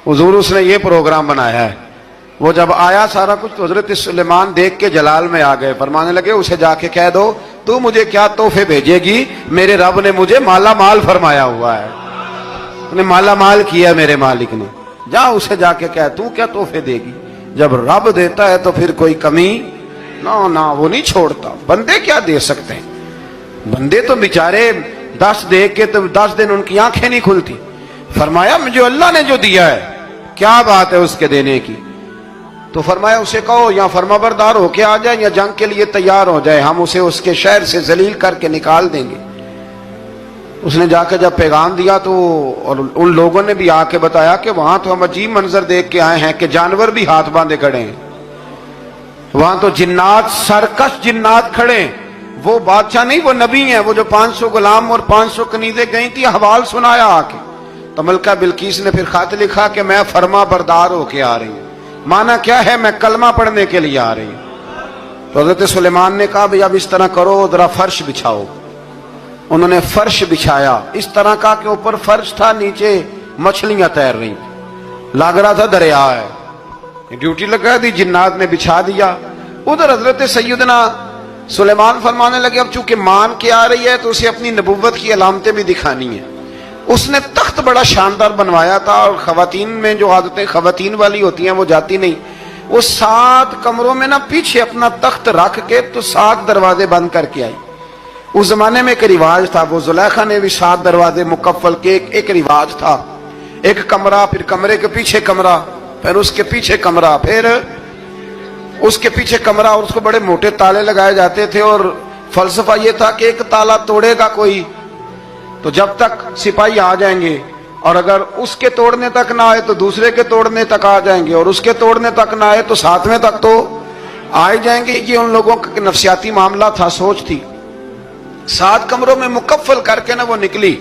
हुजूर उसने ये प्रोग्राम बनाया है। वो जब आया सारा कुछ तो हजरत सुलेमान देख के जलाल में आ गए, फरमाने लगे उसे जाके कह दो तू मुझे क्या तोहफे भेजेगी, मेरे रब ने मुझे माला माल फरमाया हुआ है, उसने माला माल किया मेरे मालिक ने, जा उसे जाके कह तू क्या तोहफे देगी। जब रब देता है तो फिर कोई कमी ना ना वो नहीं छोड़ता। बंदे क्या दे सकते हैं, बंदे तो बेचारे 10 दे के तो 10 दिन उनकी आंखें नहीं खुलती। फरमाया मुझे अल्लाह ने जो दिया है क्या बात है उसके देने की। तो फरमाया उसे कहो या फरमाबरदार होके आ जाए या जंग के लिए तैयार हो जाए, हम उसे उसके शहर से जलील करके निकाल देंगे। उसने जाकर जब पैगाम दिया तो और उन लोगों ने भी आके बताया कि वहां तो हम अजीब मंजर देख के आए हैं कि जानवर भी हाथ बांधे खड़े हैं, वहां तो जिन्नात सरकश जिन्नात खड़े। वो बादशाह नहीं वो नबी हैं, वो जो 500 गुलाम और 500 कनीज़ें गई थी हवाल सुनाया आके। तो मलका बिल्कीस ने फिर खत लिखा कि मैं फरमा बरदार होके आ रही हूं। माना क्या है, मैं कलमा पढ़ने के लिए आ रही हूं। तो हजरत सुलेमान ने कहा भाई अब इस तरह करो, जरा फर्श बिछाओ। उन्होंने फर्श बिछाया, इस तरह का कि ऊपर फर्श था, नीचे मछलियां तैर रही, लग रहा था दरिया है। ड्यूटी लगा दी, जिन्नात ने बिछा दिया। उधर हजरत सैयदना सुलेमान फरमाने लगे अब चूंकि मान के आ रही है तो उसे अपनी नबुव्वत की अलामतें भी दिखानी है। उसने तख्त बड़ा शानदार बनवाया था और खवातीन में जो आदतें खवातीन वाली होती हैं वो जाती नहीं। वो 7 कमरों में ना पीछे अपना तख्त रख के तो 7 दरवाजे बंद करके आई। उस जमाने में एक रिवाज था, वो जुलेखा ने भी 7 दरवाजे मुकफ्फल के एक रिवाज था। एक कमरा, फिर कमरे के पीछे कमरा, फिर उसके पीछे कमरा, फिर उसके पीछे कमरा, और उसको बड़े मोटे ताले लगाए जाते थे। और फलसफा ये था कि एक ताला तोड़ेगा कोई तो जब तक सिपाही आ जाएंगे, और अगर उसके तोड़ने तक ना आए तो दूसरे के तोड़ने तक आ जाएंगे, और उसके तोड़ने तक ना आए तो 7वें तक तो आ ही जाएंगे। ये उन लोगों का नफसियाती मामला था, सोच थी। 7 कमरों में मुकफ्फल करके ना वो निकली।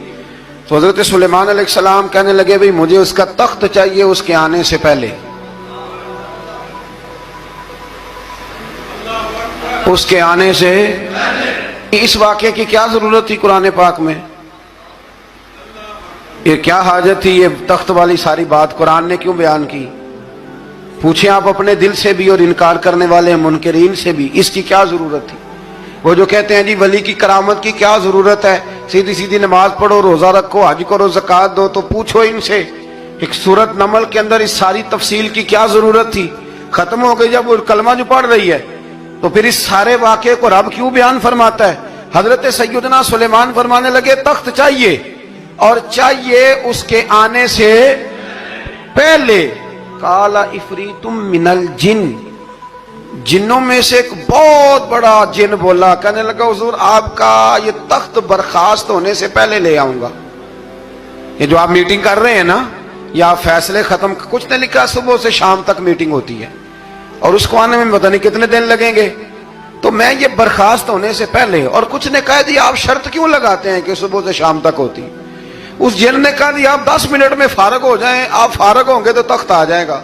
तो हजरत सुलेमान अलैहिस्सलाम कहने लगे भाई मुझे उसका तख्त चाहिए उसके आने से पहले। उसके आने से इस वाक़े की क्या जरूरत थी कुरान पाक में, ये क्या हाजत थी, ये तख्त वाली सारी बात कुरान ने क्यों बयान की। पूछें आप अपने दिल से भी और इनकार करने वाले मुनकरीन से भी, इसकी क्या जरूरत थी। वो जो कहते हैं जी वली की करामत की क्या जरूरत है, सीधी सीधी नमाज पढ़ो, रोजा रखो, हज करो, ज़कात दो, तो पूछो इनसे एक सूरत नमल के अंदर इस सारी तफसील की क्या जरूरत थी। खत्म हो गई जब वो कलमा जो पढ़ रही है, तो फिर इस सारे वाक़े को रब क्यों बयान फरमाता है। हजरत सैयदना सुलेमान फरमाने लगे तख्त चाहिए, और चाहिए उसके आने से पहले। काला इफरीतुम मिनल जिन, जिन्नों में से एक बहुत बड़ा जिन बोला, कहने लगा हुजूर आपका ये तख्त बर्खास्त होने से पहले ले आऊंगा। ये जो आप मीटिंग कर रहे हैं ना, या फैसले खत्म, कुछ ने लिखा सुबह से शाम तक मीटिंग होती है और उसको आने में पता नहीं कितने दिन लगेंगे, तो मैं ये बर्खास्त होने से पहले। और कुछ ने कह दिया आप शर्त क्यों लगाते हैं कि सुबह से शाम तक होती। उस जिन ने कहा दिया आप 10 मिनट में फारग हो जाएं, आप फारग होंगे तो तख्त आ जाएगा।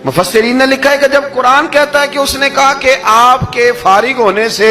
मुफस्सिरीन ने लिखा है कि जब कुरान कहता है कि उसने कहा कि आपके फारिग होने से